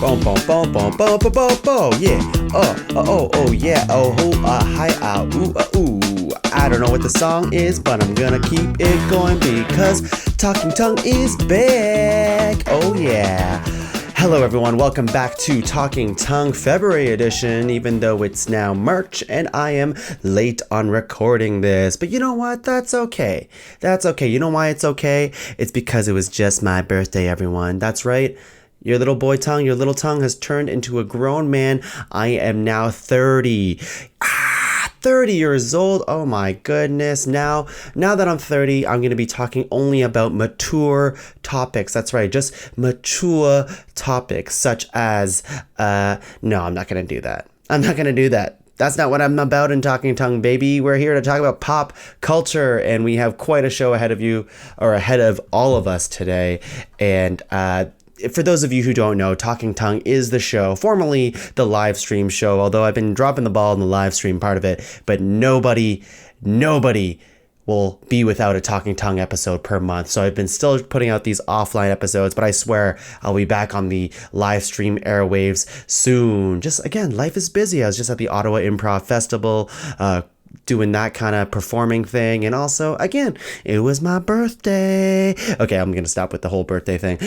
Boom, boom, boom, boom, boom, boom, boom, boom. Yeah. Oh, yeah. Oh, hi, ooh. I don't know what the song is, but I'm gonna keep it going because Talkin Tuong is back. Oh, yeah. Hello, everyone. Welcome back to Talkin Tuong February edition, even though it's now March and I am late on recording this. But you know what? That's okay. That's okay. You know why it's okay? It's because it was just my birthday, everyone. That's right. Your little boy tongue, your little tongue has turned into a grown man. I am now 30. 30 years old. Oh my goodness. Now that I'm 30, I'm going to be talking only about mature topics. That's right. Just mature topics such as, no, I'm not going to do that. I'm not going to do that. That's not what I'm about in Talkin Tuong, baby. We're here to talk about pop culture, and we have quite a show ahead of you, or ahead of all of us today. And, for those of you who don't know, Talkin Tuong is the show, formerly the live stream show, although I've been dropping the ball in the live stream part of it, but nobody will be without a Talkin Tuong episode per month. So I've been still putting out these offline episodes, but I swear I'll be back on the live stream airwaves soon. Just again, life is busy. I was just at the Ottawa Improv Festival, doing that kind of performing thing. And also, again, it was my birthday. Okay, I'm going to stop with the whole birthday thing.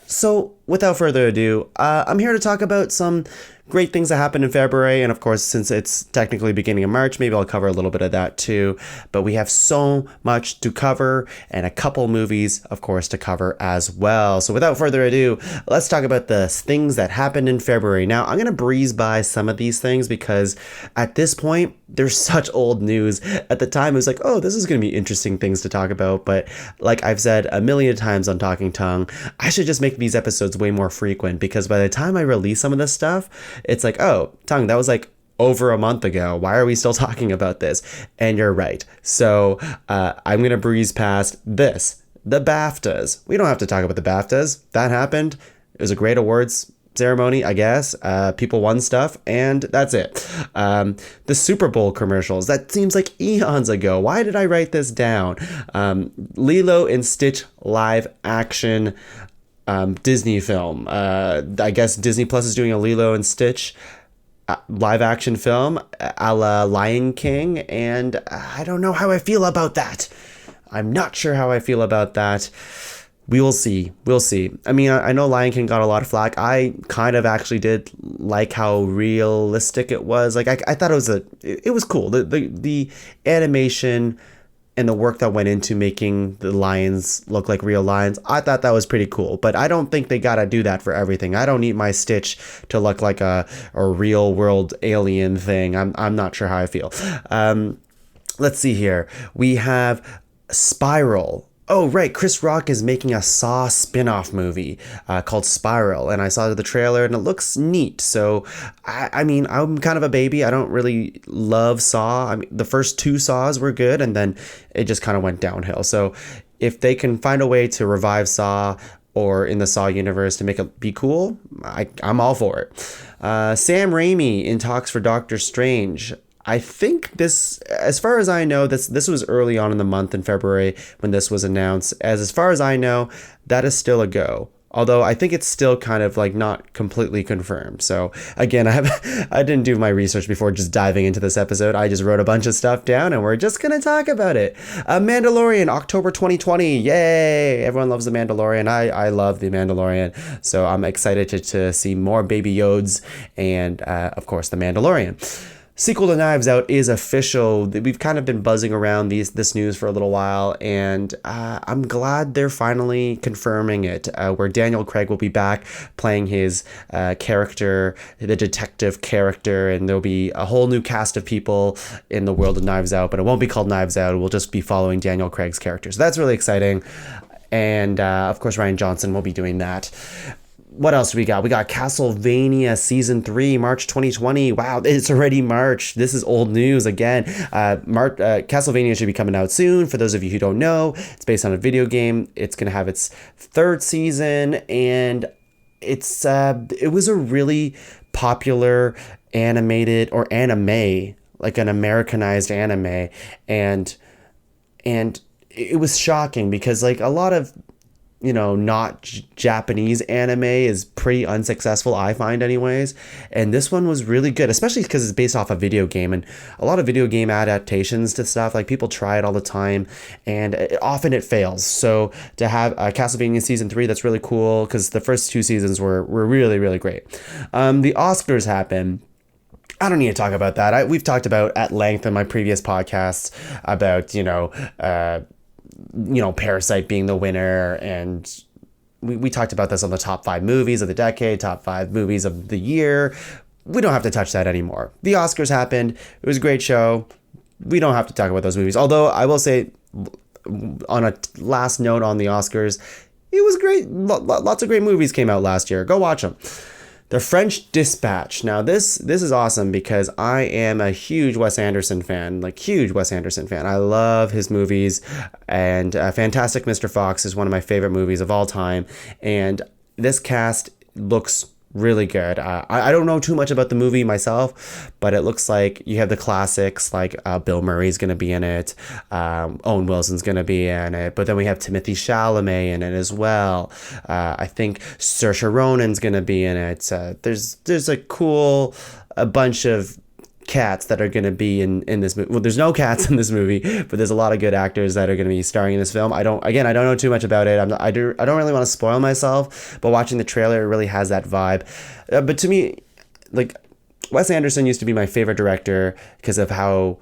So without further ado, I'm here to talk about some great things that happened in February. And of course, since it's technically beginning of March, maybe I'll cover a little bit of that too. But we have so much to cover and a couple movies, of course, to cover as well. So without further ado, let's talk about the things that happened in February. Now, I'm going to breeze by some of these things because at this point, there's such old news. At the time, it was like, oh, this is going to be interesting things to talk about. But like I've said a million times on Talkin Tuong, I should just make these episodes way more frequent because by the time I release some of this stuff, it's like, oh, Tuong, that was like over a month ago. Why are we still talking about this? And you're right. So I'm going to breeze past this. The BAFTAs. We don't have to talk about the BAFTAs. That happened. It was a great awards ceremony, I guess. People won stuff, and that's it. The Super Bowl commercials. That seems like eons ago. Why did I write this down? Lilo and Stitch live action Disney film. I guess Disney Plus is doing a Lilo and Stitch live action film a la Lion King, and I don't know how I feel about that. I'm not sure how I feel about that. We will see. We'll see. I mean, I know Lion King got a lot of flack. I kind of actually did like how realistic it was. Like I thought it was cool. The animation and the work that went into making the lions look like real lions, I thought that was pretty cool. But I don't think they gotta do that for everything. I don't need my Stitch to look like a real world alien thing. I'm not sure how I feel. Let's see here. We have Spiral. Oh, right. Chris Rock is making a Saw spin-off movie called Spiral, and I saw the trailer, and it looks neat. So, I mean, I'm kind of a baby. I don't really love Saw. I mean, the first two Saws were good, and then it just kind of went downhill. So, if they can find a way to revive Saw or in the Saw universe to make it be cool, I'm all for it. Sam Raimi in talks for Doctor Strange. I think this, as far as I know, this was early on in the month in February when this was announced. As far as I know, that is still a go. Although I think it's still kind of like not completely confirmed. So again, I didn't do my research before just diving into this episode. I just wrote a bunch of stuff down and we're just going to talk about it. Mandalorian, October 2020. Yay! Everyone loves The Mandalorian. I love The Mandalorian. So I'm excited to see more Baby Yodas and, of course, The Mandalorian. Sequel to Knives Out is official. We've kind of been buzzing around this news for a little while, and I'm glad they're finally confirming it, where Daniel Craig will be back playing his character, the detective character, and there'll be a whole new cast of people in the world of Knives Out, but it won't be called Knives Out. We'll just be following Daniel Craig's character. So that's really exciting. And, of course, Rian Johnson will be doing that. What else do we got? We got Castlevania Season 3, March 2020. Wow, it's already March. This is old news again. Castlevania should be coming out soon. For those of you who don't know, it's based on a video game. It's going to have its third season, and it was a really popular animated or anime, like an Americanized anime, and it was shocking because like a lot of not Japanese anime is pretty unsuccessful, I find anyways. And this one was really good, especially because it's based off a video game, and a lot of video game adaptations to stuff, like people try it all the time and often it fails. So to have Castlevania season 3, that's really cool because the first 2 seasons were really, really great. The Oscars happened. I don't need to talk about that. We've talked about at length in my previous podcasts about, Parasite being the winner, and we talked about this on the top 5 movies of the decade, top 5 movies of the year. We don't have to touch that anymore. The Oscars happened. It was a great show. We don't have to talk about those movies. Although I will say, on a last note on the Oscars, it was great. Lots of great movies came out last year. Go watch them. The French Dispatch. Now this is awesome because I am a huge Wes Anderson fan, I love his movies, and Fantastic Mr. Fox is one of my favorite movies of all time, and this cast looks really good. I don't know too much about the movie myself, but it looks like you have the classics, like Bill Murray's going to be in it, Owen Wilson's going to be in it, but then we have Timothée Chalamet in it as well. I think Saoirse Ronan's going to be in it. There's a bunch of cats that are going to be in this movie. Well, there's no cats in this movie, but there's a lot of good actors that are going to be starring in this film. I don't know too much about it. I don't really want to spoil myself, but watching the trailer, it really has that vibe. But to me, like, Wes Anderson used to be my favorite director because of how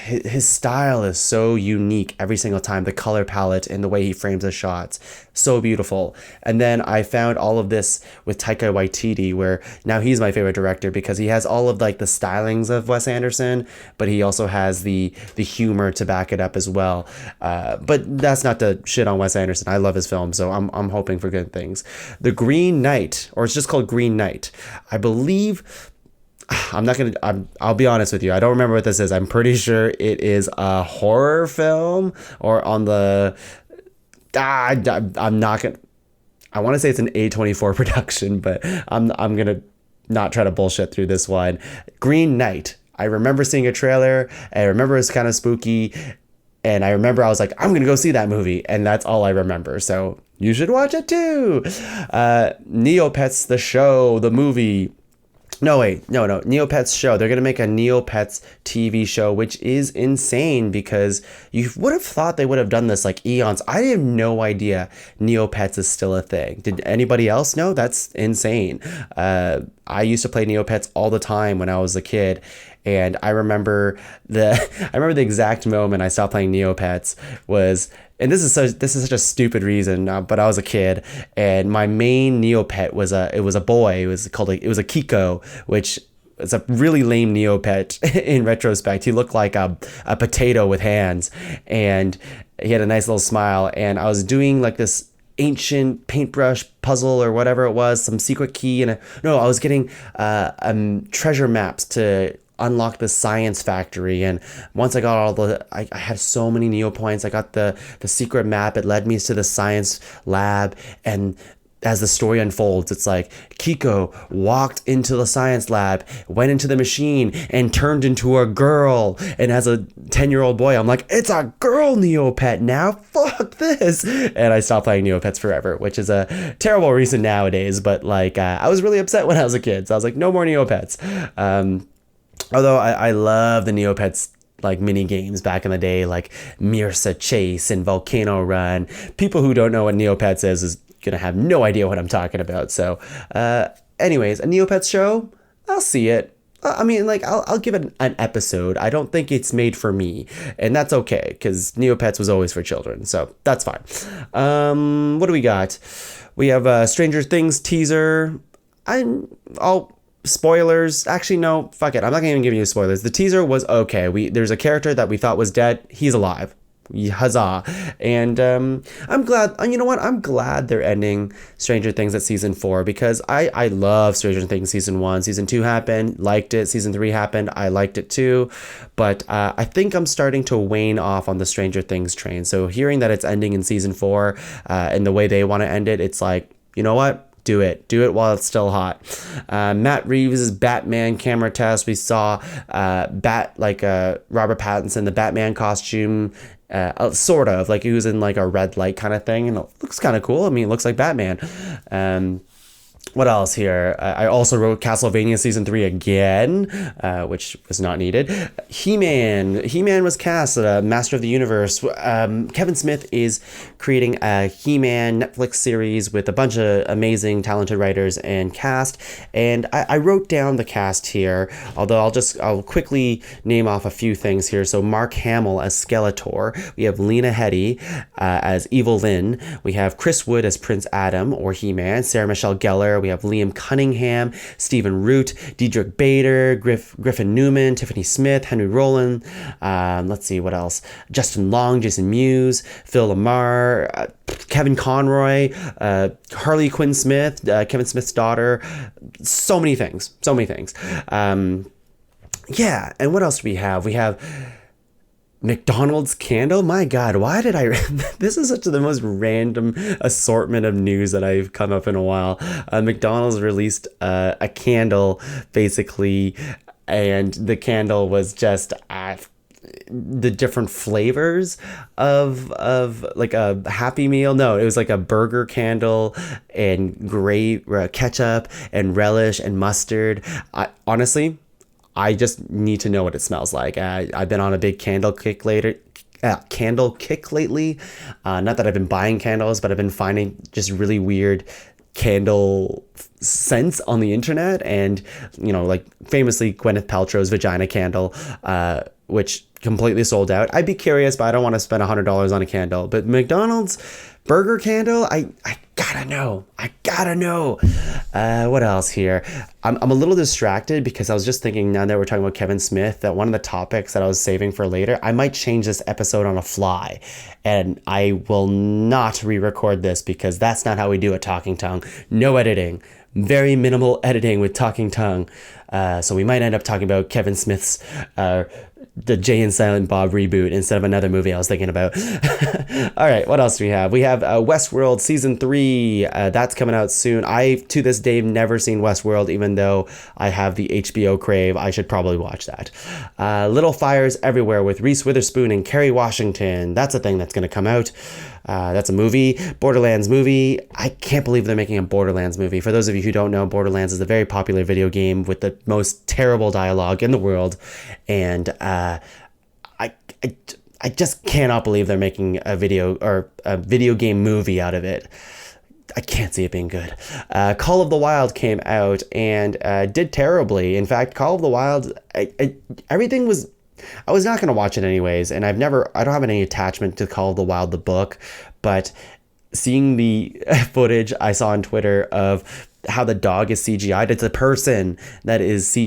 his style is so unique every single time. The color palette and the way he frames the shots, so beautiful. And then I found all of this with Taika Waititi, where now he's my favorite director because he has all of like the stylings of Wes Anderson, but he also has the humor to back it up as well. But that's not to shit on Wes Anderson. I love his film, so I'm hoping for good things. The Green Knight, or it's just called Green Knight, I believe. I'll be honest with you. I don't remember what this is. I'm pretty sure it is a horror film, or on the, I'm not going to, I want to say it's an A24 production, but I'm going to not try to bullshit through this one. Green Knight. I remember seeing a trailer. I remember it was kind of spooky. And I remember I was like, I'm going to go see that movie. And that's all I remember. So you should watch it too. Neopets, the show, the movie. No, Neopets show. They're going to make a Neopets TV show, which is insane because you would have thought they would have done this like eons. I have no idea Neopets is still a thing. Did anybody else know? That's insane. I used to play Neopets all the time when I was a kid. And I remember the exact moment I stopped playing Neopets was, and this is such a stupid reason, but I was a kid, and my main Neopet was a boy. It was a Kiko, which is a really lame Neopet in retrospect. He looked like a potato with hands, and he had a nice little smile. And I was doing like this ancient paintbrush puzzle or whatever it was, some secret key, I was getting treasure maps to unlock the science factory. And once I got I had so many Neo points. I got the secret map. It led me to the science lab, and as the story unfolds, it's like Kiko walked into the science lab, went into the machine, and turned into a girl. And as a 10-year-old boy, I'm like, it's a girl Neopet now. Fuck this. And I stopped playing Neopets forever, which is a terrible reason nowadays. But like, I was really upset when I was a kid. So I was like, no more Neopets. Although I love the Neopets like mini games back in the day, like Mirsa Chase and Volcano Run. People who don't know what Neopets is gonna have no idea what I'm talking about. So anyways, a Neopets show, I'll see it. I mean, like, I'll give it an episode. I don't think it's made for me, and that's okay because Neopets was always for children, so that's fine. What do we got? We have Stranger Things teaser. Spoilers. Actually, no, fuck it. I'm not gonna even give you spoilers. The teaser was okay. There's a character that we thought was dead. He's alive. Huzzah. And I'm glad, you know what? I'm glad they're ending Stranger Things at season 4 because I love Stranger Things season 1. Season 2 happened, liked it. Season 3 happened, I liked it too. But I think I'm starting to wane off on the Stranger Things train. So hearing that it's ending in season 4 and the way they want to end it, it's like, you know what? Do it while it's still hot. Matt Reeves' Batman camera test. We saw Robert Pattinson, the Batman costume, sort of like he was in like a red light kind of thing, and it looks kind of cool. I mean, it looks like Batman. What else here? I also wrote Castlevania Season 3 again, which was not needed. He-Man. He-Man was cast, Master of the Universe. Kevin Smith is creating a He-Man Netflix series with a bunch of amazing, talented writers and cast. And I wrote down the cast here, although I'll quickly name off a few things here. So Mark Hamill as Skeletor. We have Lena Headey as Evil Lynn. We have Chris Wood as Prince Adam or He-Man. Sarah Michelle Gellar. We have Liam Cunningham, Stephen Root, Diedrich Bader, Griffin Newman, Tiffany Smith, Henry Rollin. Let's see what else. Justin Long, Jason Mewes, Phil Lamar, Kevin Conroy, Harley Quinn Smith, Kevin Smith's daughter. So many things. Yeah, and what else do we have? We have McDonald's candle? My God, why did I... This is the most random assortment of news that I've come up in a while. McDonald's released a candle, basically, and the candle was just the different flavors of like a Happy Meal. No, it was like a burger candle and ketchup and relish and mustard. Honestly, I just need to know what it smells like. I've been on a big candle kick lately. Not that I've been buying candles, but I've been finding just really weird candle scents on the internet. And, like famously Gwyneth Paltrow's vagina candle, which completely sold out. I'd be curious, but I don't want to spend $100 on a candle. But McDonald's burger candle, I gotta know. What else here? I'm a little distracted because I was just thinking, now that we're talking about Kevin Smith, that one of the topics that I was saving for later, I might change this episode on a fly, and I will not re-record this because that's not how we do it, Talking Tongue. No editing. Very minimal editing with Talking Tongue. So we might end up talking about Kevin Smith's the Jay and Silent Bob reboot instead of another movie I was thinking about. All right, what else do we have? We have Westworld Season 3. That's coming out soon. I, to this day, never seen Westworld, even though I have the HBO crave. I should probably watch that. Little Fires Everywhere with Reese Witherspoon and Kerry Washington. That's a thing that's going to come out. That's a movie. Borderlands movie. I can't believe they're making a Borderlands movie. For those of you who don't know, Borderlands is a very popular video game with the most terrible dialogue in the world. And I just cannot believe they're making a video game movie out of it. I can't see it being good. Call of the Wild came out and did terribly. In fact, Call of the Wild, everything was... I was not going to watch it anyways, and I don't have any attachment to Call of the Wild, the book, but seeing the footage I saw on Twitter of how the dog is CGI'd, it's a person that is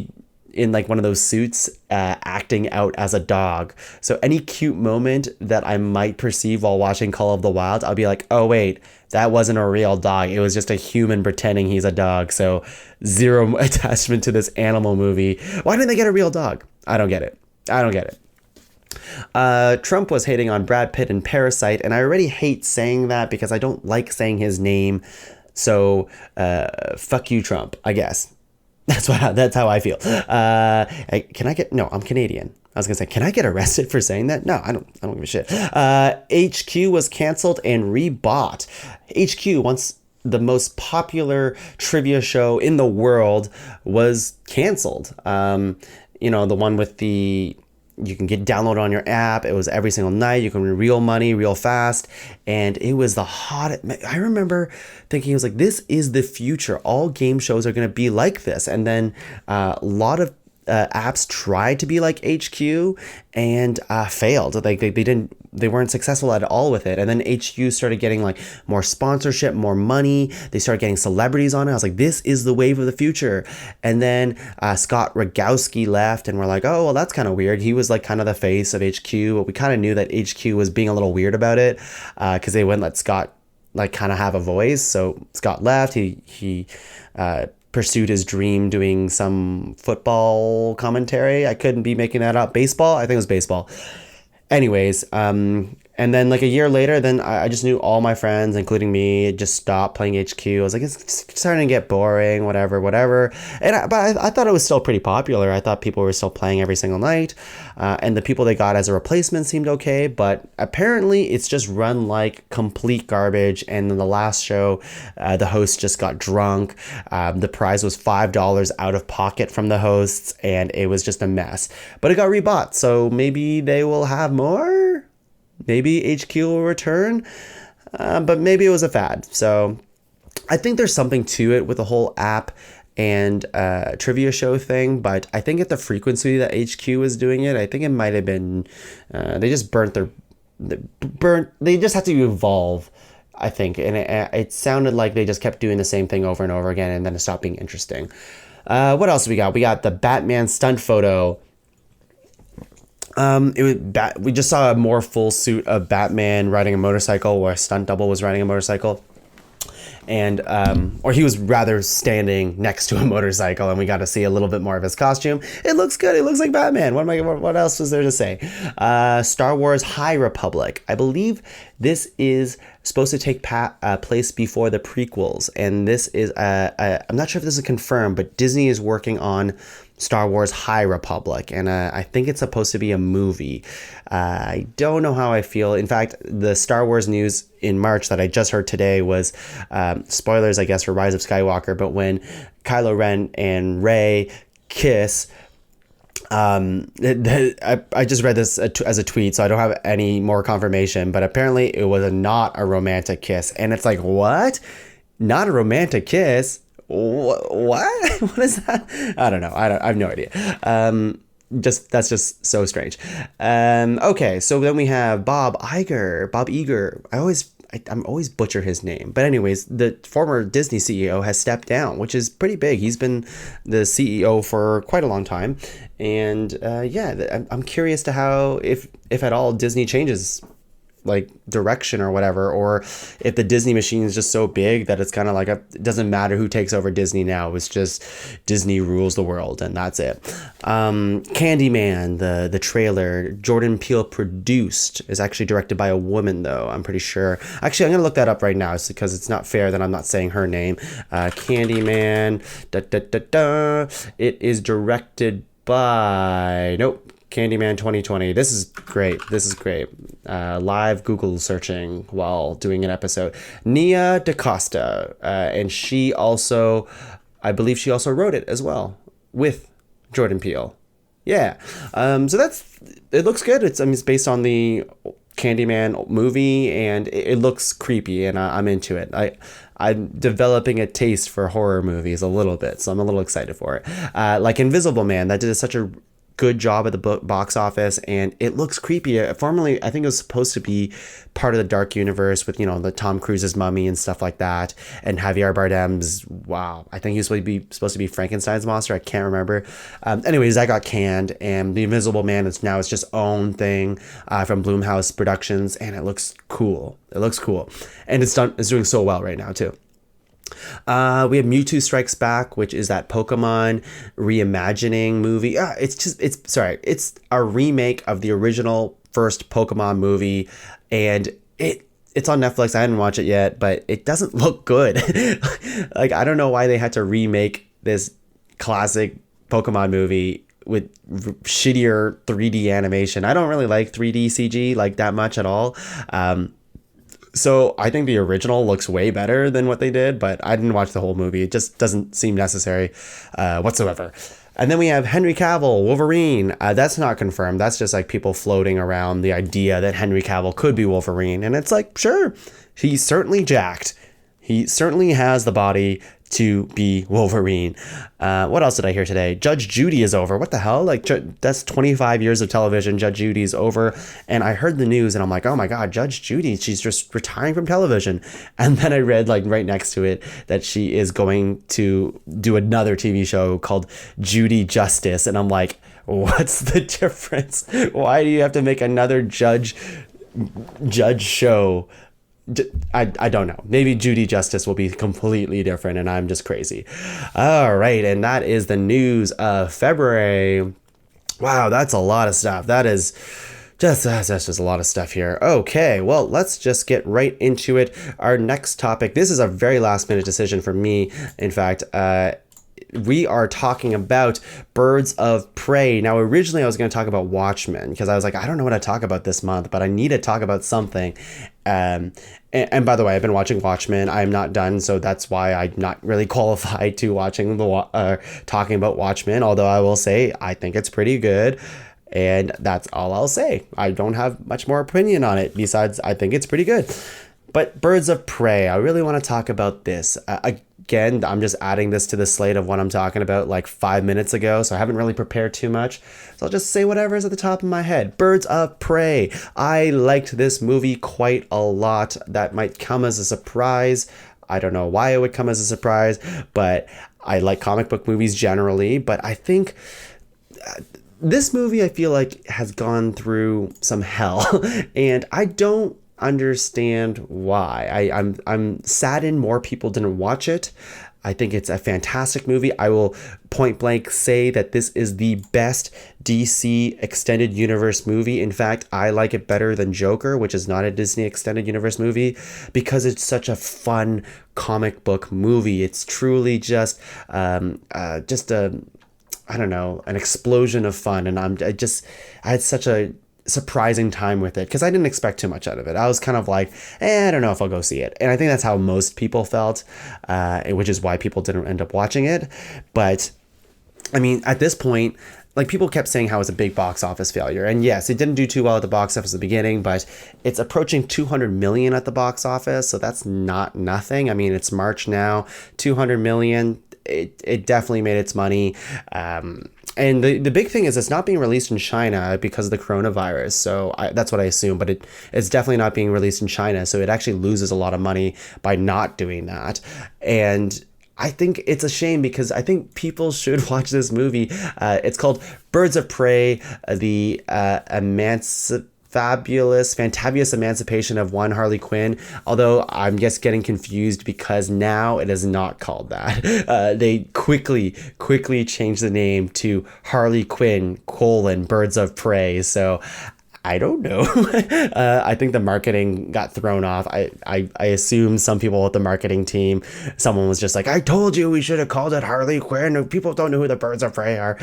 in like one of those suits acting out as a dog. So any cute moment that I might perceive while watching Call of the Wild, I'll be like, oh wait, that wasn't a real dog. It was just a human pretending he's a dog. So zero attachment to this animal movie. Why didn't they get a real dog? I don't get it. Trump was hating on Brad Pitt in Parasite, and I already hate saying that because I don't like saying his name. So fuck you, Trump, I guess. That's how I feel. No, I'm Canadian. I was gonna say, can I get arrested for saying that? No, I don't give a shit. HQ was canceled and rebought. HQ, once the most popular trivia show in the world, was canceled. The one with you can get download on your app. It was every single night. You can win real money real fast. And it was the hot. I remember thinking, it was like, this is the future. All game shows are going to be like this. And then a lot of apps tried to be like HQ and failed. Like they weren't successful at all with it. And then HQ started getting like more sponsorship, more money. They started getting celebrities on it. I was like, this is the wave of the future. And then Scott Rogowski left, and we're like, oh, well, that's kind of weird. He was like kind of the face of HQ, but we kind of knew that HQ was being a little weird about it because they wouldn't let Scott like kind of have a voice. So Scott left. He pursued his dream doing some football commentary. I couldn't be making that up. Baseball? I think it was baseball. Anyways, And then like a year later, then I just knew all my friends, including me, just stopped playing HQ. I was like, it's starting to get boring, whatever. But I thought it was still pretty popular. I thought people were still playing every single night. And the people they got as a replacement seemed okay. But apparently it's just run like complete garbage. And then the last show, the host just got drunk. The prize was $5 out of pocket from the hosts. And it was just a mess. But it got rebought. So maybe they will have more? Maybe HQ will return, but maybe it was a fad. So I think there's something to it with the whole app and trivia show thing, but I think at the frequency that HQ was doing it, I think it might have been, they just they just had to evolve, I think. And it sounded like they just kept doing the same thing over and over again, and then it stopped being interesting. What else we got? We got the Batman stunt photo. We just saw a more full suit of Batman riding a motorcycle, where a stunt double was riding a motorcycle, and or he was rather standing next to a motorcycle, and we got to see a little bit more of his costume. It looks good. It looks like Batman. What else was there to say? Star Wars High Republic. I believe this is supposed to take place before the prequels, and this is I'm not sure if this is confirmed, but Disney is working on Star Wars High Republic, and I think it's supposed to be a movie. I don't know how I feel. In fact, the Star Wars news in March that I just heard today was spoilers, I guess, for Rise of Skywalker, but when Kylo Ren and Rey kiss, I just read this as a tweet, so I don't have any more confirmation, but apparently it was not a romantic kiss, and it's like, what? Not a romantic kiss? What? What is that? I don't know. I have no idea. That's just so strange. Okay, so then we have Bob Iger. I'm always butcher his name. But anyways, the former Disney CEO has stepped down, which is pretty big. He's been the CEO for quite a long time. And I'm curious to how, if at all, Disney changes like direction or whatever, or if the Disney machine is just so big that it's kind of like it doesn't matter who takes over Disney now. It's just Disney rules the world, and that's it. Candyman, the trailer, Jordan Peele produced, is actually directed by a woman though, I'm pretty sure. Actually, I'm gonna look that up right now because it's not fair that I'm not saying her name. Candyman, it is directed by, Candyman 2020. This is great. Live Google searching while doing an episode. Nia DaCosta. And I believe she also wrote it as well with Jordan Peele. Yeah. So it looks good. It's based on the Candyman movie, and it looks creepy, and I'm into it. I'm developing a taste for horror movies a little bit, so I'm a little excited for it. Like Invisible Man, that did such a good job at the box office, and it looks creepy. Formerly, I think it was supposed to be part of the Dark Universe with, the Tom Cruise's Mummy and stuff like that, and Javier Bardem's, I think he was supposed to be Frankenstein's monster. I can't remember. Anyways, that got canned, and The Invisible Man is now its just own thing from Blumhouse Productions, and it looks cool. And it's doing so well right now too. We have Mewtwo Strikes Back, which is that Pokemon reimagining movie. It's a remake of the original first Pokemon movie, and it's on Netflix. I haven't watched it yet, but it doesn't look good. Like, I don't know why they had to remake this classic Pokemon movie with shittier 3D animation. I don't really like 3D CG like that much at all. So I think the original looks way better than what they did, but I didn't watch the whole movie. It just doesn't seem necessary whatsoever. And then we have Henry Cavill, Wolverine. That's not confirmed. That's just like people floating around the idea that Henry Cavill could be Wolverine. And it's like, sure, he's certainly jacked. He certainly has the body to be Wolverine. What else did I hear today? Judge Judy is over. What the hell? Like, that's 25 years of television. Judge Judy's over. And I heard the news and I'm like, oh my God, Judge Judy, she's just retiring from television. And then I read, like, right next to it that she is going to do another TV show called Judy Justice. And I'm like, what's the difference? Why do you have to make another judge show? I don't know. Maybe Judy Justice will be completely different and I'm just crazy. All right. And that is the news of February. Wow, that's a lot of stuff. That is That's just a lot of stuff here. Okay, well, let's just get right into it. Our next topic, this is a very last minute decision for me. In fact, we are talking about Birds of Prey. Now, originally I was going to talk about Watchmen because I was like, I don't know what to talk about this month, but I need to talk about something. And by the way, I've been watching Watchmen. I'm not done, so that's why I'm not really qualified to talking about Watchmen. Although I will say I think it's pretty good. And that's all I'll say. I don't have much more opinion on it besides I think it's pretty good. But Birds of Prey, I really want to talk about this. Again, I'm just adding this to the slate of what I'm talking about like 5 minutes ago, so I haven't really prepared too much. So I'll just say whatever's at the top of my head. Birds of Prey. I liked this movie quite a lot. That might come as a surprise. I don't know why it would come as a surprise, but I like comic book movies generally. But I think this movie, I feel like, has gone through some hell, and I don't understand why. I'm saddened more people didn't watch it. I think it's a fantastic movie. I will point blank say that this is the best DC extended universe movie. In fact, I like it better than Joker, which is not a Disney extended universe movie, because it's such a fun comic book movie. It's truly just a I don't know, an explosion of fun. And I had such a surprising time with it because I didn't expect too much out of it. I was kind of like, I don't know if I'll go see it. And I think that's how most people felt, which is why people didn't end up watching it. But I mean, at this point, like, people kept saying how it's a big box office failure. And yes, it didn't do too well at the box office at the beginning, but it's approaching 200 million at the box office. So that's not nothing. I mean, it's March now, 200 million. It definitely made its money. And the big thing is it's not being released in China because of the coronavirus. So that's what I assume, but it's definitely not being released in China. So it actually loses a lot of money by not doing that. And I think it's a shame because I think people should watch this movie. It's called Birds of Prey, the fantabulous emancipation of one Harley Quinn, although I'm just getting confused because now it is not called that. They quickly changed the name to Harley Quinn, Birds of Prey. So I don't know. I think the marketing got thrown off. I assume some people at the marketing team, someone was just like, I told you we should have called it Harley Quinn. People don't know who the Birds of Prey are,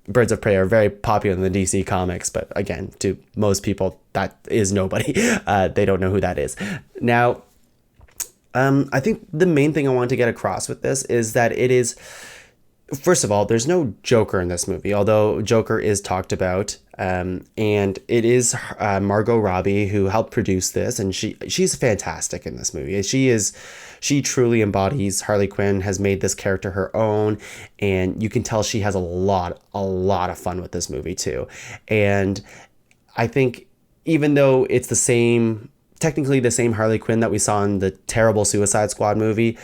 Birds of Prey are very popular in the DC comics, but again, to most people, that is nobody. They don't know who that is. Now, I think the main thing I want to get across with this is that it is, first of all, there's no Joker in this movie, although Joker is talked about, and it is Margot Robbie who helped produce this, and she's fantastic in this movie. She truly embodies Harley Quinn, has made this character her own, and you can tell she has a lot of fun with this movie too. And I think even though it's technically the same Harley Quinn that we saw in the terrible Suicide Squad movie,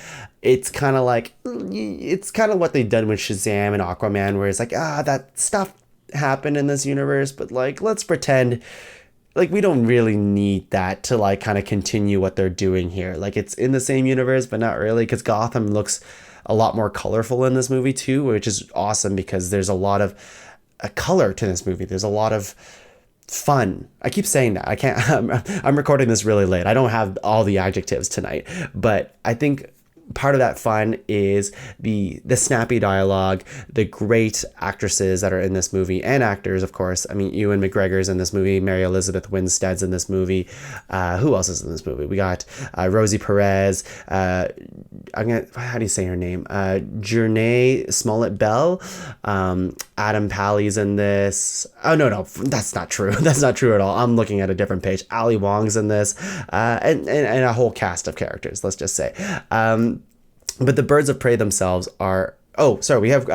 it's kind of what they've done with Shazam and Aquaman, where it's like, that stuff happened in this universe, but like, let's pretend like we don't really need that to like kind of continue what they're doing here. Like, it's in the same universe, but not really, because Gotham looks a lot more colorful in this movie too, which is awesome because there's a lot of color to this movie. There's a lot of fun. I keep saying that. I can't. I'm recording this really late. I don't have all the adjectives tonight, but I think part of that fun is the snappy dialogue, the great actresses that are in this movie, and actors, of course. I mean, Ewan McGregor's in this movie, Mary Elizabeth Winstead's in this movie. Who else is in this movie? We got Rosie Perez. How do you say her name? Jernay Smollett Bell. Adam Pally's in this. Oh, no, that's not true. That's not true at all. I'm looking at a different page. Ali Wong's in this, and a whole cast of characters, let's just say. But the Birds of Prey themselves are... Oh, sorry, we have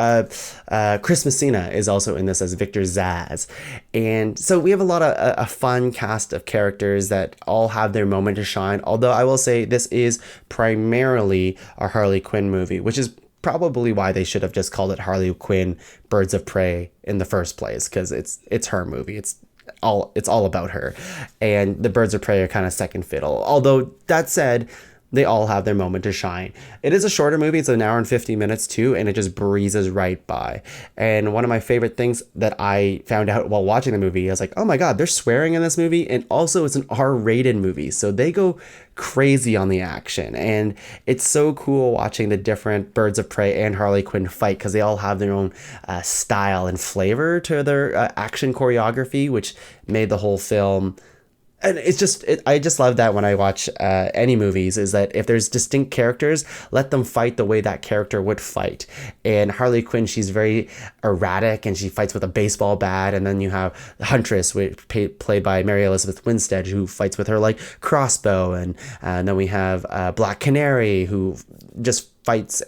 Chris Messina is also in this as Victor Zsasz. And so we have a lot of a fun cast of characters that all have their moment to shine. Although I will say this is primarily a Harley Quinn movie, which is probably why they should have just called it Harley Quinn Birds of Prey in the first place, because it's her movie. It's all about her. And the Birds of Prey are kind of second fiddle. Although, that said, they all have their moment to shine. It is a shorter movie. It's an hour and 50 minutes too, and it just breezes right by. And one of my favorite things that I found out while watching the movie, I was like, oh my God, they're swearing in this movie. And also it's an R-rated movie. So they go crazy on the action. And it's so cool watching the different Birds of Prey and Harley Quinn fight, because they all have their own style and flavor to their action choreography, which made the whole film. And it's just, I just love that when I watch any movies, is that if there's distinct characters, let them fight the way that character would fight. And Harley Quinn, she's very erratic and she fights with a baseball bat. And then you have Huntress, played by Mary Elizabeth Winstead, who fights with her like crossbow. And then we have Black Canary, who just fights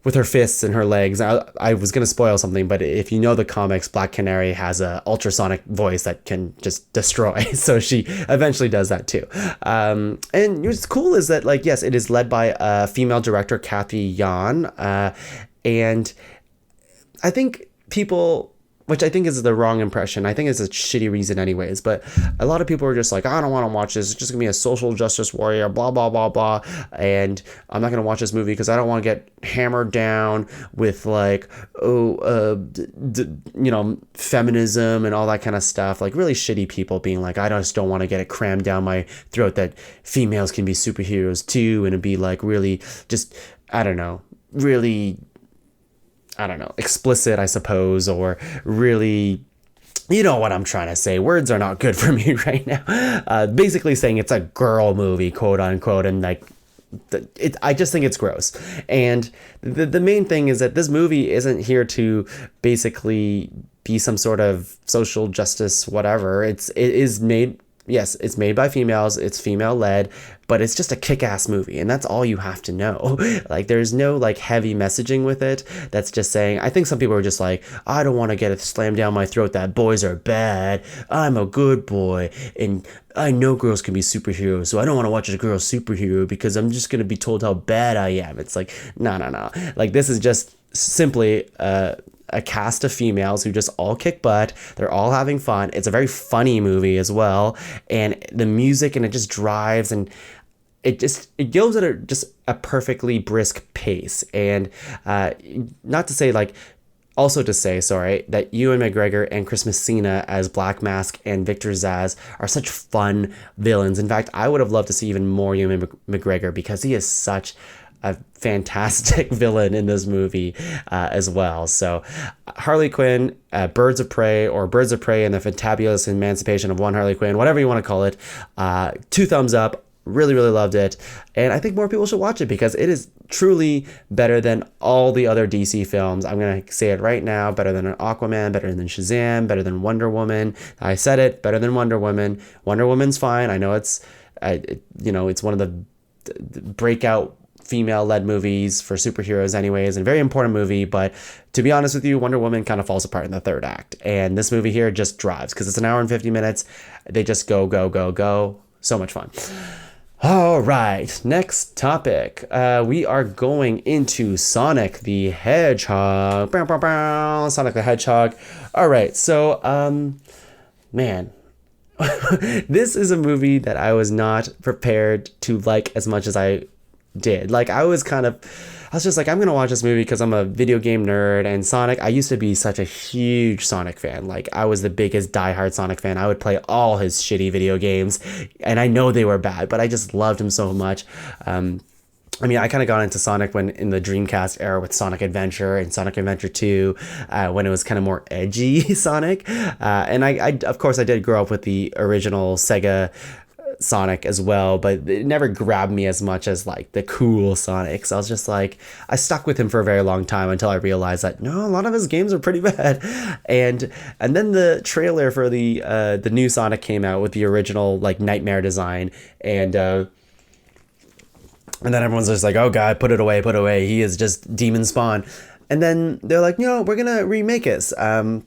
with her fists and her legs. I was going to spoil something, but if you know the comics, Black Canary has a ultrasonic voice that can just destroy. So she eventually does that too. And what's cool is that, like, yes, it is led by a female director, Kathy Yan. And I think people, which I think is the wrong impression. I think it's a shitty reason anyways, but a lot of people are just like, I don't want to watch this. It's just gonna be a social justice warrior, blah, blah, blah, blah. And I'm not gonna watch this movie because I don't want to get hammered down with like, feminism and all that kind of stuff. Like really shitty people being like, I just don't want to get it crammed down my throat that females can be superheroes too. And it'd be like really just, explicit, I suppose, or really, you know what I'm trying to say. Words are not good for me right now. Basically saying it's a girl movie, quote unquote, and like, I just think it's gross. And the main thing is that this movie isn't here to basically be some sort of social justice, whatever. It is made. Yes, it's made by females, it's female led, but it's just a kick-ass movie, and that's all you have to know. Like, there's no like heavy messaging with it that's just saying, I think some people are just like, I don't want to get it slammed down my throat that boys are bad, I'm a good boy, and I know girls can be superheroes, so I don't want to watch a girl superhero because I'm just going to be told how bad I am. It's like, no. Like, this is just simply a cast of females who just all kick butt. They're all having fun. It's a very funny movie as well. And the music, and it just drives, and it goes at just a perfectly brisk pace. And not to say like, also to say, sorry, that Ewan McGregor and Chris Messina as Black Mask and Victor Zsasz are such fun villains. In fact, I would have loved to see even more Ewan McGregor, because he is such a fantastic villain in this movie as well. So Harley Quinn, Birds of Prey, or Birds of Prey and the Fantabulous Emancipation of One Harley Quinn, whatever you want to call it, 2 thumbs up. Really loved it. And I think more people should watch it because it is truly better than all the other DC films. I'm going to say it right now. Better than Aquaman, better than Shazam, better than Wonder Woman. I said it, better than Wonder Woman. Wonder Woman's fine. I know it's one of the breakout female-led movies for superheroes anyways, and a very important movie, but to be honest with you, Wonder Woman kind of falls apart in the third act, and this movie here just drives because it's an hour and 50 minutes. They just go. So much fun. All right, next topic. We are going into Sonic the Hedgehog. Sonic the Hedgehog. All right, so man, this is a movie that I was not prepared to like as much as I did. Like, I was just like, I'm gonna watch this movie because I'm a video game nerd, and Sonic, I used to be such a huge Sonic fan. Like, I was the biggest diehard Sonic fan. I would play all his shitty video games, and I know they were bad, but I just loved him so much. I kind of got into Sonic when in the Dreamcast era with Sonic Adventure and Sonic Adventure 2, when it was kind of more edgy Sonic. And I of course I did grow up with the original Sega Sonic as well, but it never grabbed me as much as like the cool Sonic. So I was just like, I stuck with him for a very long time until I realized that no, a lot of his games are pretty bad. And then the trailer for the new Sonic came out with the original like nightmare design, and then everyone's just like, oh god, put it away, he is just demon spawn. And then they're like, no, we're gonna remake this, and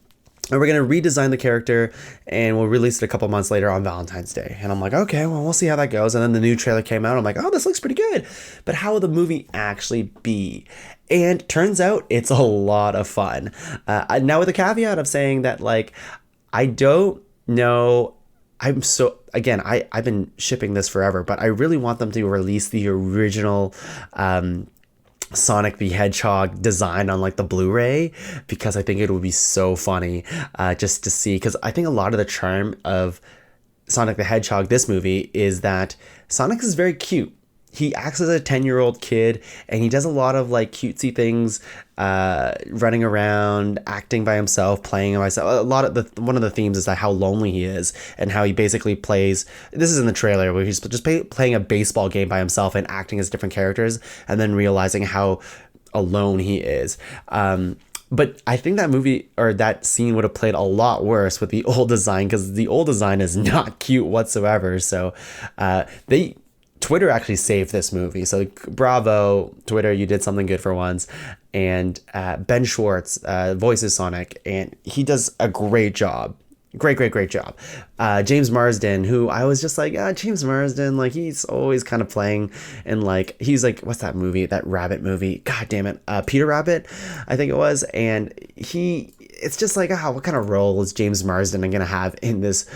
we're going to redesign the character, and we'll release it a couple months later on Valentine's Day. And I'm like, okay, well, we'll see how that goes. And then the new trailer came out. I'm like, oh, this looks pretty good. But how will the movie actually be? And turns out it's a lot of fun. Now with the caveat of saying that, like, I don't know I'm so, again, I've been shipping this forever, but I really want them to release the original Sonic the Hedgehog design on like the Blu-ray, because I think it would be so funny just to see, because I think a lot of the charm of Sonic the Hedgehog, this movie, is that Sonic is very cute. He acts as a 10-year-old kid, and he does a lot of like cutesy things, running around, acting by himself, playing by himself. A lot of one of the themes is that how lonely he is, and how he basically plays. This is in the trailer where he's just playing a baseball game by himself and acting as different characters, and then realizing how alone he is. But I think that movie, or that scene, would have played a lot worse with the old design, because the old design is not cute whatsoever. So Twitter actually saved this movie. So bravo, Twitter, you did something good for once. And Ben Schwartz voices Sonic, and he does a great job. Great job. James Marsden, who I was just like, James Marsden, like, he's always kind of playing, and like, he's like, what's that movie, that rabbit movie? God damn it. Peter Rabbit, I think it was. And it's just like, what kind of role is James Marsden going to have in this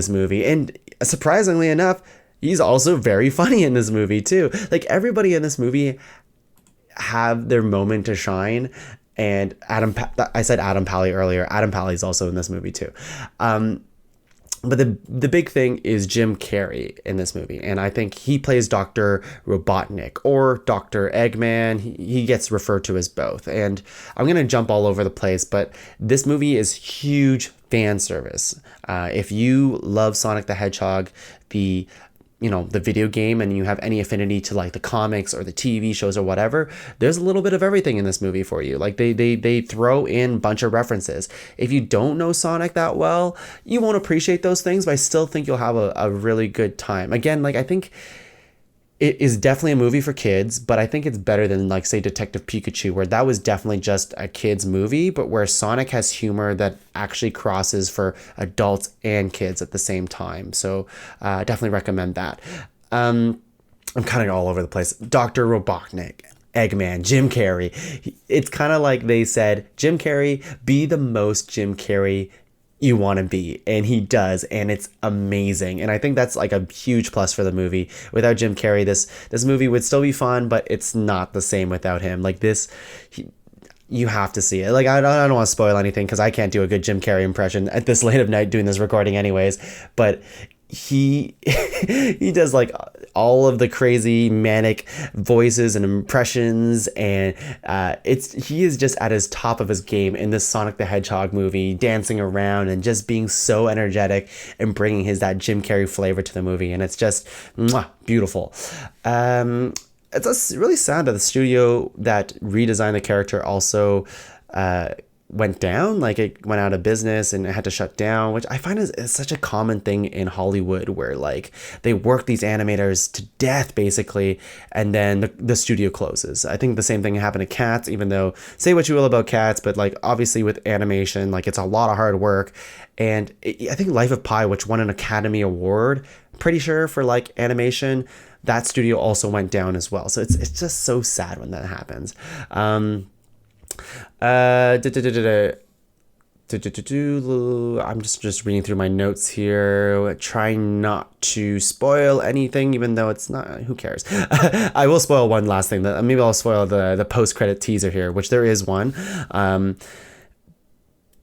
movie? And surprisingly enough, he's also very funny in this movie too. Like, everybody in this movie have their moment to shine. And I said Adam Pally earlier. Adam Pally's also in this movie too. But the big thing is Jim Carrey in this movie. And I think he plays Dr. Robotnik or Dr. Eggman. He gets referred to as both. And I'm going to jump all over the place, but this movie is huge fan service. If you love Sonic the Hedgehog, the video game, and you have any affinity to like the comics or the TV shows or whatever, there's a little bit of everything in this movie for you. Like they throw in a bunch of references. If you don't know Sonic that well, you won't appreciate those things, but I still think you'll have a really good time. Again, like, I think it is definitely a movie for kids, but I think it's better than, like, say, Detective Pikachu, where that was definitely just a kid's movie, but where Sonic has humor that actually crosses for adults and kids at the same time. So definitely recommend that. I'm kind of all over the place. Dr. Robotnik, Eggman, Jim Carrey. It's kind of like they said, Jim Carrey, be the most Jim Carrey you want to be, and he does, and it's amazing. And I think that's like a huge plus for the movie. Without Jim Carrey, this movie would still be fun, but it's not the same without him. Like, you have to see it. Like, I don't want to spoil anything, because I can't do a good Jim Carrey impression at this late of night doing this recording anyways, but he does like all of the crazy manic voices and impressions, and he is just at his top of his game in this Sonic the Hedgehog movie, dancing around and just being so energetic and bringing that Jim Carrey flavor to the movie, and it's just beautiful. It's really sad that the studio that redesigned the character also went down. Like, it went out of business and it had to shut down, which I find is such a common thing in Hollywood, where like they work these animators to death basically, and then the studio closes. I think the same thing happened to Cats, even though, say what you will about Cats, but like obviously with animation, like, it's a lot of hard work. And I think Life of Pi, which won an Academy Award, pretty sure, for like animation, that studio also went down as well. So it's just so sad when that happens. I'm just reading through my notes here, trying not to spoil anything, even though it's not, who cares? I will spoil one last thing. Maybe I'll spoil the post-credit teaser here, which there is one.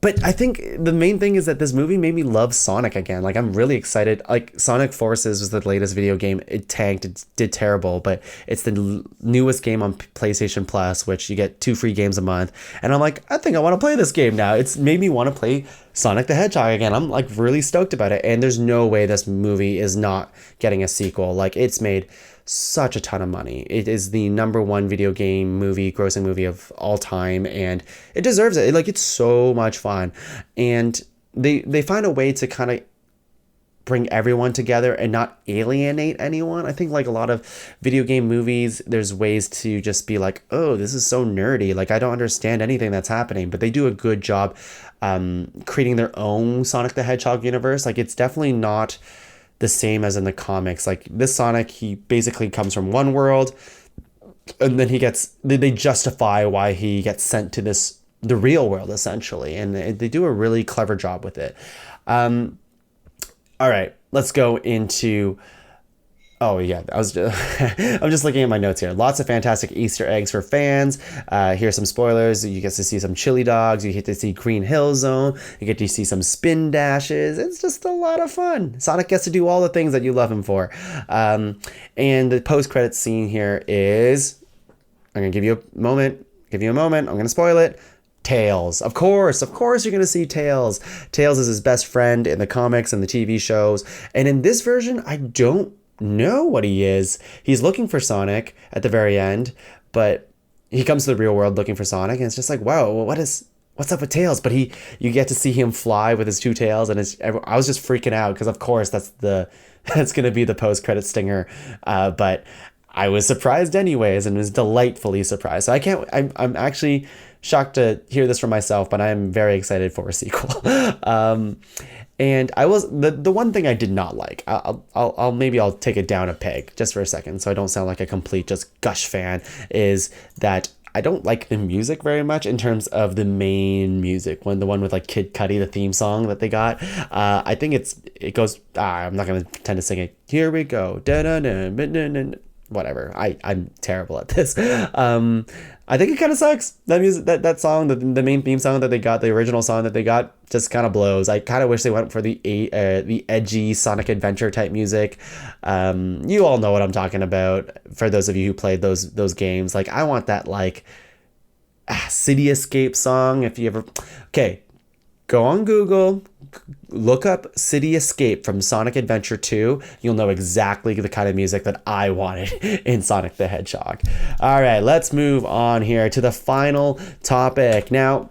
But I think the main thing is that this movie made me love Sonic again. Like, I'm really excited. Like, Sonic Forces was the latest video game. It tanked. It did terrible. But it's the newest game on PlayStation Plus, which you get 2 free games a month. And I'm like, I think I want to play this game now. It's made me want to play Sonic the Hedgehog again. I'm like really stoked about it. And there's no way this movie is not getting a sequel. Like, it's made such a ton of money. It is the #1 video game grossing movie of all time, and it deserves it. Like, it's so much fun, and they find a way to kind of bring everyone together and not alienate anyone. I think like a lot of video game movies, there's ways to just be like, oh, this is so nerdy, like I don't understand anything that's happening, but they do a good job creating their own Sonic the Hedgehog universe. Like, it's definitely not the same as in the comics. Like, this Sonic, he basically comes from one world, and then they justify why he gets sent to the real world, essentially, and they do a really clever job with it. All right, let's go into... Oh yeah, I'm just looking at my notes here. Lots of fantastic Easter eggs for fans. Here's some spoilers. You get to see some chili dogs. You get to see Green Hill Zone. You get to see some spin dashes. It's just a lot of fun. Sonic gets to do all the things that you love him for. And the post-credits scene here is... I'm gonna give you a moment. I'm gonna spoil it. Tails. Of course you're gonna see Tails. Tails is his best friend in the comics and the TV shows. And in this version, I don't know what he is. He's looking for Sonic at the very end, but he comes to the real world looking for Sonic, and it's just like, wow, what's up with Tails? But you get to see him fly with his two tails, and I was just freaking out because of course that's gonna be the post-credit stinger, but I was surprised anyways, and was delightfully surprised. So I'm actually shocked to hear this from myself, but I'm very excited for a sequel. And I was the one thing I did not like. I'll take it down a peg just for a second, so I don't sound like a complete just gush fan. Is that I don't like the music very much in terms of the main music. The one with like Kid Cudi, the theme song that they got. I think it goes. I'm not gonna pretend to sing it. Here we go. Whatever. I'm terrible at this. I think it kind of sucks. That music, that song, the main theme song that they got, the original song that they got, just kind of blows. I kind of wish they went for the edgy Sonic Adventure type music. You all know what I'm talking about. For those of you who played those games, like I want that like City Escape song. If you ever, okay, go on Google, look up City Escape from Sonic Adventure 2. You'll know exactly the kind of music that I wanted in Sonic the Hedgehog. All right, let's move on here to the final topic. Now,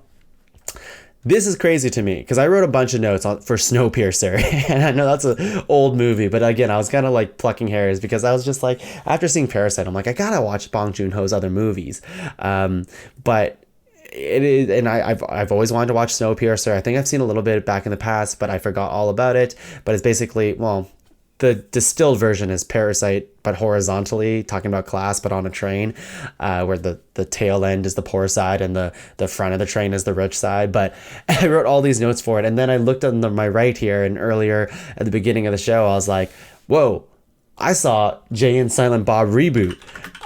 this is crazy to me because I wrote a bunch of notes for Snowpiercer, and I know that's an old movie, but again, I was kind of like plucking hairs because I was just like, after seeing Parasite, I'm like, I gotta watch Bong Joon-ho's other movies. But it is, and I've always wanted to watch Snowpiercer. I think I've seen a little bit back in the past, but I forgot all about it. But it's basically, well, the distilled version is Parasite, but horizontally, talking about class, but on a train, where the tail end is the poor side and the front of the train is the rich side. But I wrote all these notes for it, and then I looked on my right here, and earlier at the beginning of the show, I was like, whoa, I saw Jay Silent Bob Reboot.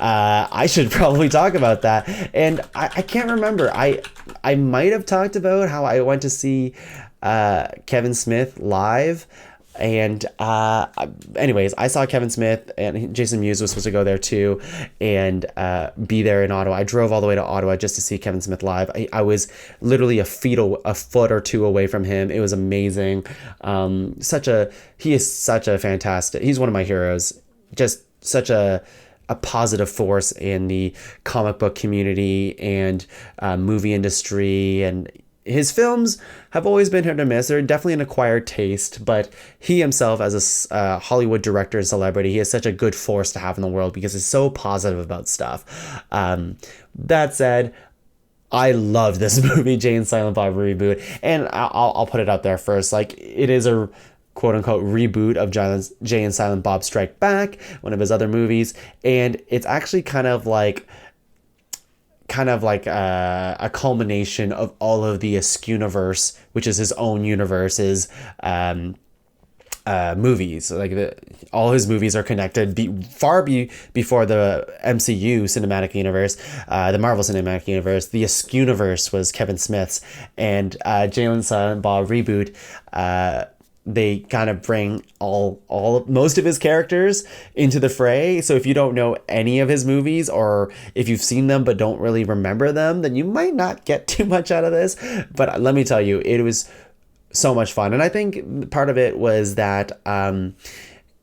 I should probably talk about that. And I can't remember. I might have talked about how I went to see Kevin Smith live. And anyways, I saw Kevin Smith, and Jason Mewes was supposed to go there too and be there in Ottawa. I drove all the way to Ottawa just to see Kevin Smith live. I was literally a foot or two away from him. It was amazing. He is such a fantastic, he's one of my heroes. Just such a positive force in the comic book community and movie industry, and his films have always been hit or miss. They're definitely an acquired taste, but he himself, as a Hollywood director and celebrity, he is such a good force to have in the world because he's so positive about stuff. That said, I love this movie, Jay and Silent Bob Reboot, and I'll put it out there first. Like, it is a quote-unquote reboot of Jay and Silent Bob Strike Back, one of his other movies, and it's actually kind of like a culmination of all of the Askewniverse, which is his own universe's movies. Like all his movies are connected before the MCU cinematic universe, the Marvel cinematic universe. The Askewniverse was Kevin Smith's, and Jay and Silent Bob Reboot. They kind of bring most of his characters into the fray. So if you don't know any of his movies, or if you've seen them but don't really remember them, then you might not get too much out of this. But let me tell you, it was so much fun. And I think part of it was that, I'm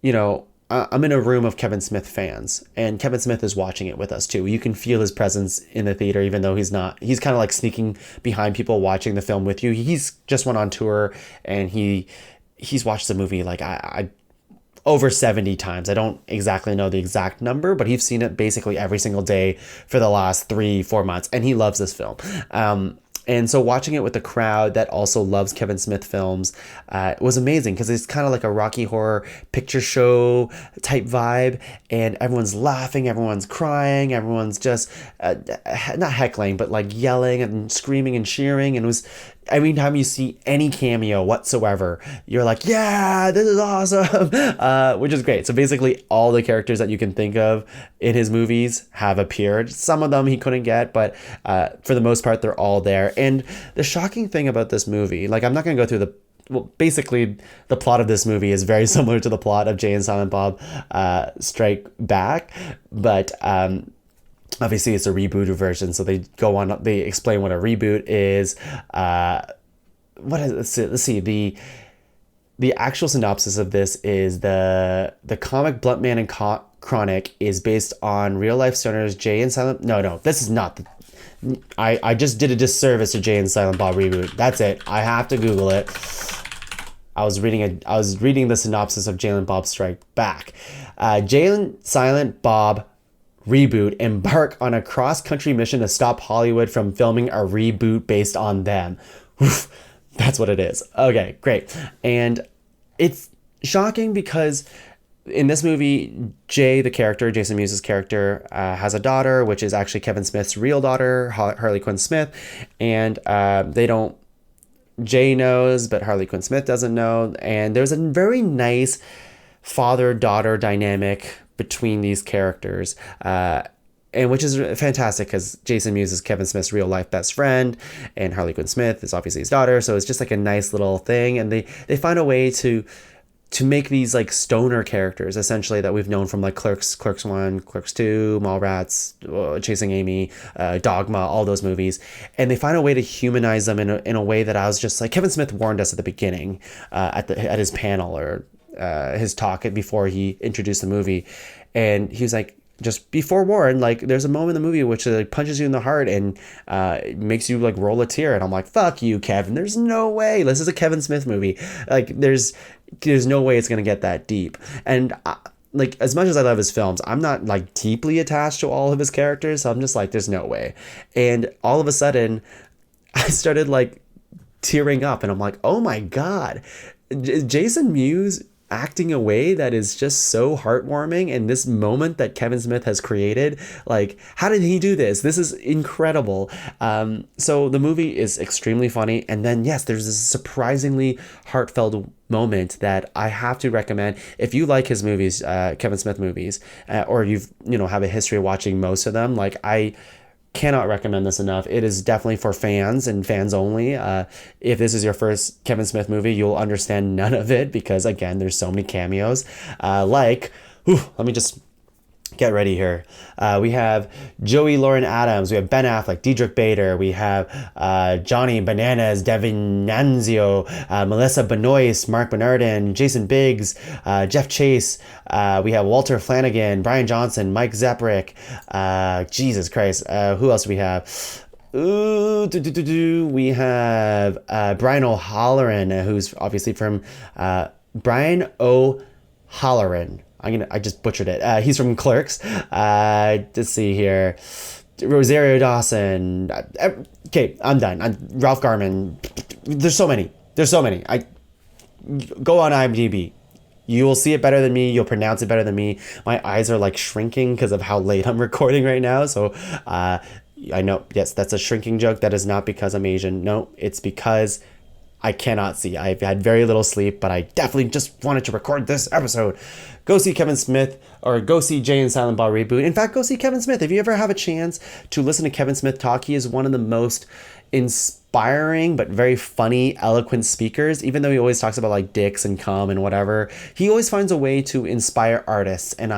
in a room of Kevin Smith fans, and Kevin Smith is watching it with us too. You can feel his presence in the theater, even though he's not. He's kind of like sneaking behind people watching the film with you. He's just went on tour, and he's watched the movie like I over 70 times. I don't exactly know the exact number, but he's seen it basically every single day for the last 3-4 months, and he loves this film. And so watching it with a crowd that also loves Kevin Smith films was amazing, because it's kind of like a Rocky Horror Picture Show type vibe, and everyone's laughing, everyone's crying, everyone's just not heckling, but like yelling and screaming and cheering, and every time you see any cameo whatsoever, you're like, yeah, this is awesome, which is great. So basically all the characters that you can think of in his movies have appeared. Some of them he couldn't get, but for the most part, they're all there. And the shocking thing about this movie, like I'm not going to go through basically the plot of this movie is very similar to the plot of Jay and Silent Bob Strike Back, but obviously it's a rebooted version, so they explain what a reboot is. Let's see. The actual synopsis of this is the comic Blunt Man and Chronic is based on real life stoners Jay and Silent. No, this is not. I just did a disservice to Jay and Silent Bob Reboot. That's it. I have to Google it. I was reading the synopsis of Jay and Bob Strike Back. Jay and Silent Bob Reboot embark on a cross-country mission to stop Hollywood from filming a reboot based on them. That's what it is. Okay, great. And it's shocking because in this movie, Jay, the character, Jason Mewes' character, has a daughter, which is actually Kevin Smith's real daughter, Harley Quinn Smith. And Jay knows, but Harley Quinn Smith doesn't know. And there's a very nice father-daughter dynamic between these characters, and which is fantastic because Jason Mewes is Kevin Smith's real life best friend, and Harley Quinn Smith is obviously his daughter. So it's just like a nice little thing, and they find a way to make these like stoner characters essentially that we've known from like Clerks 1, Clerks 2, Mallrats, Chasing Amy, Dogma, all those movies, and they find a way to humanize them in a way that I was just like, Kevin Smith warned us at the beginning at his panel or his talk before he introduced the movie, and he was like, just be forewarned, like there's a moment in the movie which like punches you in the heart and makes you like roll a tear. And I'm like, fuck you, Kevin, there's no way, this is a Kevin Smith movie, like there's no way it's gonna get that deep. And like as much as I love his films, I'm not like deeply attached to all of his characters, so I'm just like, there's no way. And all of a sudden I started like tearing up, and I'm like, oh my god, Jason Mewes acting a way that is just so heartwarming, and this moment that Kevin Smith has created, like how did he do this? This is incredible. So the movie is extremely funny, and then yes, there's this surprisingly heartfelt moment that I have to recommend if you like his movies, Kevin Smith movies, or you've have a history of watching most of them. Like I cannot recommend this enough. It is definitely for fans and fans only. If this is your first Kevin Smith movie, you'll understand none of it because again, there's so many cameos. Let me just get ready here. We have Joey Lauren Adams, we have Ben Affleck, Diedrich Bader, we have Johnny Bananas, Devin Nanzio, Melissa Benoist, Mark Bernardin, Jason Biggs, Jeff Chase, we have Walter Flanagan, Brian Johnson, Mike Zeprick, Jesus Christ, who else do we have? We have Brian O'Halloran, who's obviously from Brian O'Halloran. I just butchered it. He's from Clerks. Let's see here. Rosario Dawson. Okay, I'm done. Ralph Garman. There's so many. I go on IMDb. You will see it better than me. You'll pronounce it better than me. My eyes are like shrinking because of how late I'm recording right now. So I know, yes, that's a shrinking joke. That is not because I'm Asian. No, it's because I cannot see. I've had very little sleep, but I definitely just wanted to record this episode. Go see Kevin Smith, or go see Jay and Silent Bob Reboot. In fact, go see Kevin Smith. If you ever have a chance to listen to Kevin Smith talk, he is one of the most inspiring but very funny, eloquent speakers. Even though he always talks about like dicks and cum and whatever, he always finds a way to inspire artists. And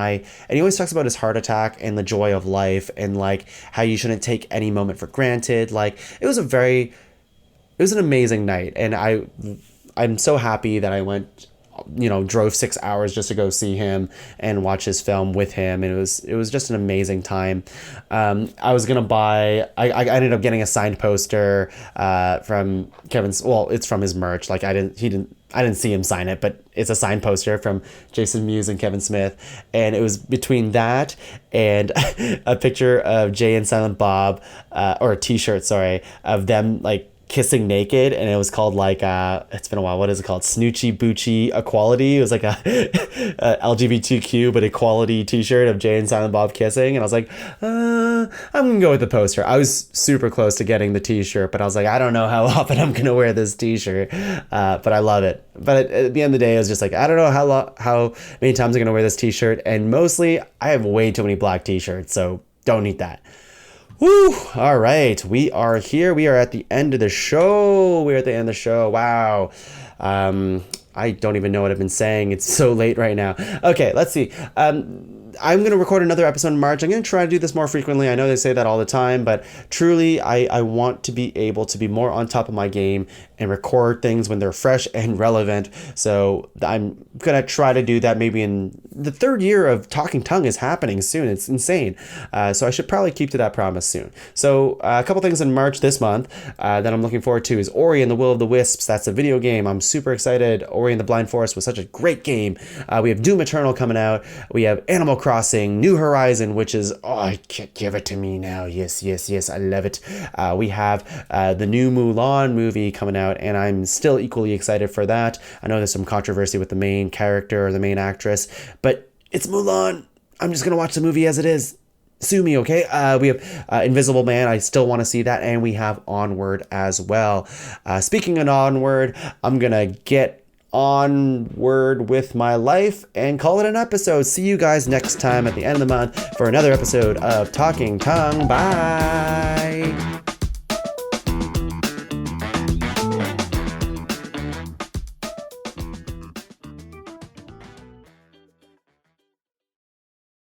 he always talks about his heart attack and the joy of life and like how you shouldn't take any moment for granted. Like it was an amazing night, and I'm so happy that I went, drove 6 hours just to go see him and watch his film with him, and it was just an amazing time. I was gonna buy. I ended up getting a signed poster from Kevin's. Well, it's from his merch. Like I didn't see him sign it, but it's a signed poster from Jason Mewes and Kevin Smith, and it was between that and a picture of Jay and Silent Bob, or a T-shirt, sorry, of them like kissing naked, and it was called like it's been a while. What is it called? Snoochie Boochie Equality. It was like a LGBTQ but equality T-shirt of Jay and Silent Bob kissing, and I was like, I'm gonna go with the poster. I was super close to getting the T-shirt, but I was like, I don't know how often I'm gonna wear this T-shirt, but I love it. But at the end of the day, I was just like, I don't know how many times I'm gonna wear this T-shirt, and mostly I have way too many black T-shirts, so don't need that. Woo! All right, we are here. We are at the end of the show. We're at the end of the show. Wow. I don't even know what I've been saying. It's so late right now. Okay, let's see. I'm going to record another episode in March. I'm going to try to do this more frequently. I know they say that all the time, but truly, I want to be able to be more on top of my game and record things when they're fresh and relevant. So I'm going to try to do that maybe in the third year of Talking Tongue is happening soon. It's insane. So I should probably keep to that promise soon. So a couple things in March this month that I'm looking forward to is Ori and the Will of the Wisps. That's a video game. I'm super excited. Ori and the Blind Forest was such a great game. We have Doom Eternal coming out. We have Animal Crossing, New Horizon, which is, give it to me now. Yes, I love it. We have the new Mulan movie coming out, and I'm still equally excited for that. I know there's some controversy with the main character or the main actress, but it's Mulan. I'm just going to watch the movie as it is. Sue me, okay? We have Invisible Man. I still want to see that. And we have Onward as well. Speaking of Onward, I'm going to get onward with my life and call it an episode. See you guys next time at the end of the month for another episode of Talking Tongue. Bye.